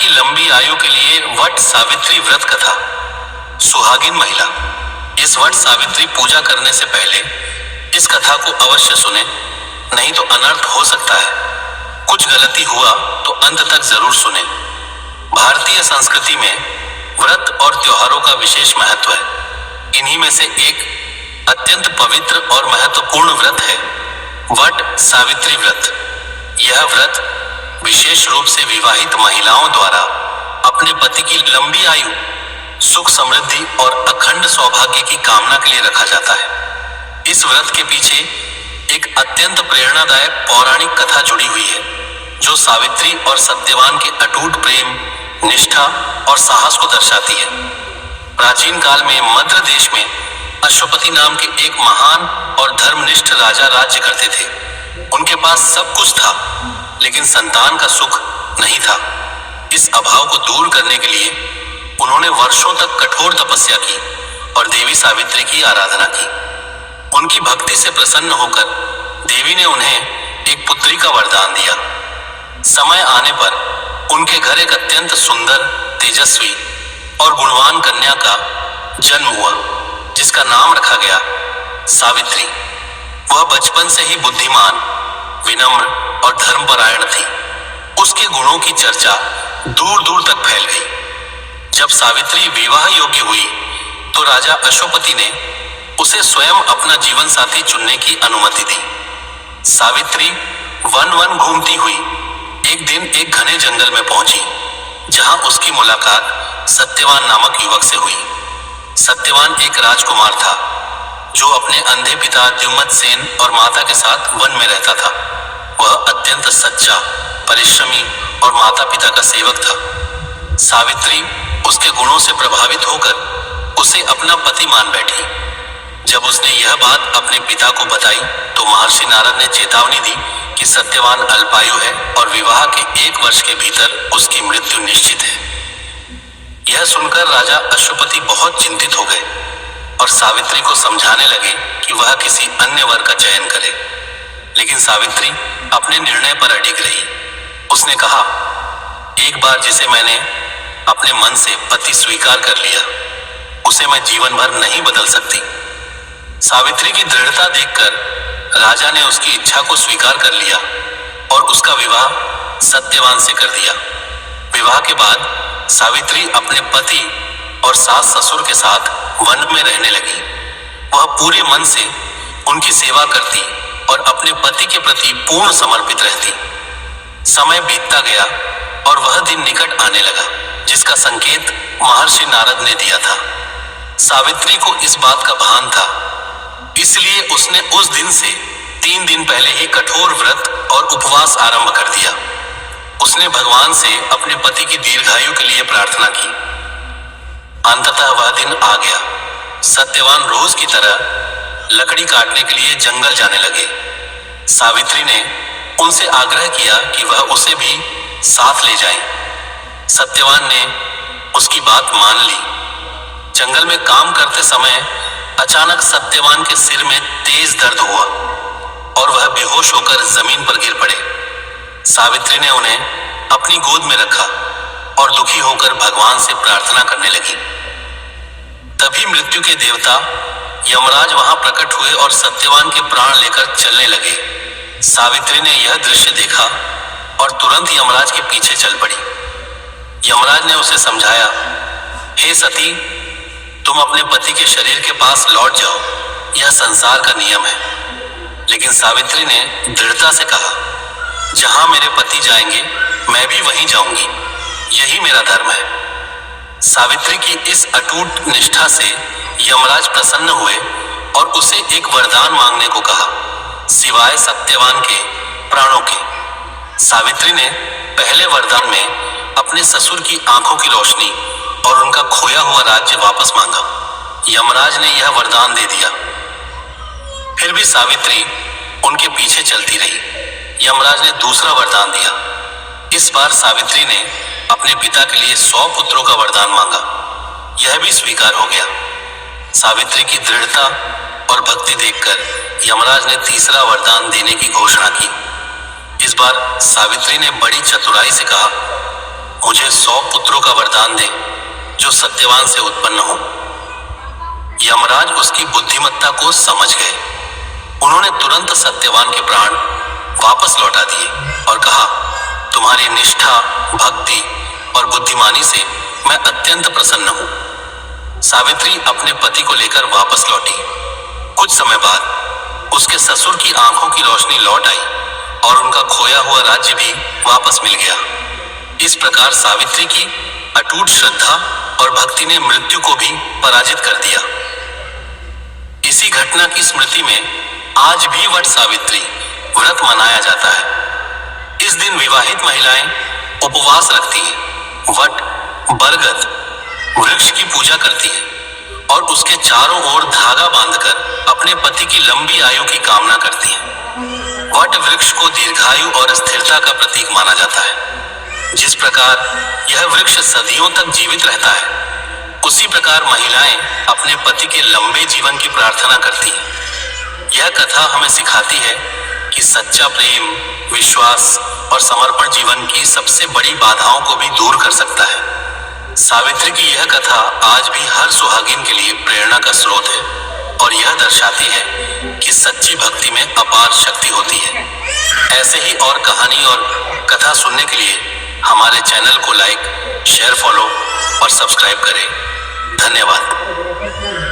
की लंबी आयु के लिए वट सावित्री व्रत कथा। सुहागिन महिला। इस वट सावित्री पूजा करने से पहले इस कथा को अवश्य सुने, नहीं तो अनर्थ हो सकता है। कुछ गलती हुआ तो अंत तक जरूर सुने। भारतीय संस्कृति में व्रत और त्योहारों का विशेष महत्व है। इन्हीं में से एक अत्यंत पवित्र और महत्वपूर्ण व्रत है वट सावित्री व्रत। यह व्रत विशेष रूप से विवाहित महिलाओं द्वारा अपने पति की लंबी आयु, सुख समृद्धि और अखंड सौभाग्य की कामना के लिए रखा जाता है। इस व्रत के पीछे एक अत्यंत प्रेरणादायक पौराणिक कथा जुड़ी हुई है, जो सावित्री और सत्यवान के अटूट प्रेम, निष्ठा और साहस को दर्शाती है। प्राचीन काल में मद्र देश में अश्वपति नाम के एक महान और धर्मनिष्ठ राजा राज्य करते थे। उनके पास सब कुछ था, लेकिन संतान का सुख नहीं था। इस अभाव को दूर करने के लिए उन्होंने वर्षों तक कठोर तपस्या की और देवी सावित्री की आराधना की। उनकी भक्ति से प्रसन्न होकर देवी ने उन्हें एक पुत्री का वरदान दिया। समय आने पर उनके घर एक अत्यंत सुंदर, तेजस्वी और गुणवान कन्या का जन्म हुआ, जिसका नाम रखा गया सावित्री। वह बचपन से ही बुद्धिमान, विनम्र और धर्मपरायण थी। उसके गुणों की चर्चा दूर दूर तक फैल गई। जब सावित्री विवाह योग्य हुई तो राजा अश्वपति ने उसे स्वयं अपना जीवन साथी चुनने की अनुमति दी। सावित्री वन वन घूमती हुई एक दिन एक घने जंगल में पहुंची, जहां उसकी मुलाकात सत्यवान नामक युवक से हुई। सत्यवान एक राजकुमार था, जो अपने अंधे पिता द्युमत सेन और माता के साथ वन में रहता था। वह अत्यंत सच्चा, परिश्रमी और माता पिता का सेवक था। सावित्री उसके गुणों से प्रभावित होकर उसे अपना पति मान बैठी। जब उसने यह बात अपने पिता को बताई तो महर्षि नारद ने चेतावनी दी कि सत्यवान अल्पायु है और विवाह के 1 वर्ष के भीतर उसकी मृत्यु निश्चित है। यह सुनकर राजा अश्वपति बहुत चिंतित हो गए और सावित्री को समझाने लगे कि वह किसी अन्य वर का चयन करे। लेकिन सावित्री अपने निर्णय पर अडिग रही। उसने कहा, एक बार जिसे मैंने अपने मन से पति स्वीकार कर लिया, उसे मैं जीवन भर नहीं बदल सकती। सावित्री की दृढ़ता देखकर राजा ने उसकी इच्छा को स्वीकार कर लिया और उसका विवाह सत्यवान से कर दिया। विवाह के बाद सावित्री अपने पति और सास ससुर के साथ वन में रहने लगी। वह पूरे मन से उनकी सेवा करती और अपने पति के प्रति पूर्ण समर्पित रहती। समय बीतता गया और वह दिन निकट आने लगा, जिसका संकेत महर्षि नारद ने दिया था। सावित्री को इस बात का भान था, इसलिए उसने उस दिन से 3 दिन पहले ही कठोर व्रत और उपवास आरंभ कर दिया। उसने भगवान से अपने पति की दीर्घायु के लिए प्रार्थना की। अंततः वह दिन आ गया। सत्यवान रोज की तरह लकड़ी काटने के लिए जंगल जाने लगे। सावित्री ने उनसे आग्रह किया कि वह उसे भी साथ ले जाएं। सत्यवान ने उसकी बात मान ली। जंगल में काम करते समय अचानक सत्यवान के सिर में तेज दर्द हुआ और वह बेहोश होकर जमीन पर गिर पड़े। सावित्री ने उन्हें अपनी गोद में रखा और दुखी होकर भगवान से प्रार्थना करने लगी। तभी मृत्यु के देवता यमराज वहां प्रकट हुए और सत्यवान के प्राण लेकर चलने लगे। सावित्री ने यह दृश्य देखा और तुरंत यमराज के पीछे चल पड़ी। यमराज ने उसे समझाया, हे सती, तुम अपने पति के शरीर के पास लौट जाओ, यह संसार का नियम है। लेकिन सावित्री ने दृढ़ता से कहा, जहां मेरे पति जाएंगे मैं भी वहीं जाऊंगी, यही मेरा धर्म है। सावित्री की इस अटूट निष्ठा से यमराज प्रसन्न हुए और उसे एक वरदान मांगने को कहा, सिवाय सत्यवान के प्राणों के। सावित्री ने पहले वरदान में अपने ससुर की आंखों की रोशनी और उनका खोया हुआ राज्य वापस मांगा। यमराज ने यह वरदान दे दिया। फिर भी सावित्री उनके पीछे चलती रही। यमराज ने दूसरा वरदान दिया। इस बार सावित्री ने अपने पिता के लिए 100 पुत्रों का वरदान मांगा। यह भी स्वीकार हो गया। सावित्री की दृढ़ता और भक्ति देखकर यमराज ने तीसरा वरदान देने की घोषणा की। इस बार सावित्री ने बड़ी चतुराई से कहा, मुझे 100 पुत्रों का वरदान दे जो सत्यवान से उत्पन्न हो। यमराज उसकी बुद्धिमत्ता को समझ गए। उन्होंने तुरंत सत्यवान के प्राण वापस लौटा दिए और कहा, तुम्हारी निष्ठा, भक्ति और बुद्धिमानी से मैं अत्यंत प्रसन्न हूं। सावित्री अपने पति को लेकर वापस लौटी। कुछ समय बाद उसके ससुर की आंखों की रोशनी लौट आई और उनका खोया हुआ राज्य भी वापस मिल गया। इस प्रकार सावित्री की अटूट श्रद्धा और भक्ति ने मृत्यु को भी पराजित कर दिया। इसी घटना की स्मृति में आज भी वट सावित्री व्रत मनाया जाता है। इस दिन विवाहित महिलाएं उपवास रखती हैं, वट बरगद वृक्ष की पूजा करती है और उसके चारों ओर धागा बांधकर अपने पति की लंबी आयु की कामना करती है। वट वृक्ष को दीर्घायु और स्थिरता का प्रतीक माना जाता है। जिस प्रकार यह वृक्ष सदियों तक जीवित रहता है, उसी प्रकार महिलाएं अपने पति के लंबे जीवन की प्रार्थना करती हैं। यह कथा हमें सिखाती है कि सच्चा प्रेम, विश्वास और समर्पण जीवन की सबसे बड़ी बाधाओं को भी दूर कर सकता है। सावित्री की यह कथा आज भी हर सुहागिन के लिए प्रेरणा का स्रोत है और यह दर्शाती है कि सच्ची भक्ति में अपार शक्ति होती है। ऐसे ही और कहानी और कथा सुनने के लिए हमारे चैनल को लाइक, शेयर, फॉलो और सब्सक्राइब करें। धन्यवाद।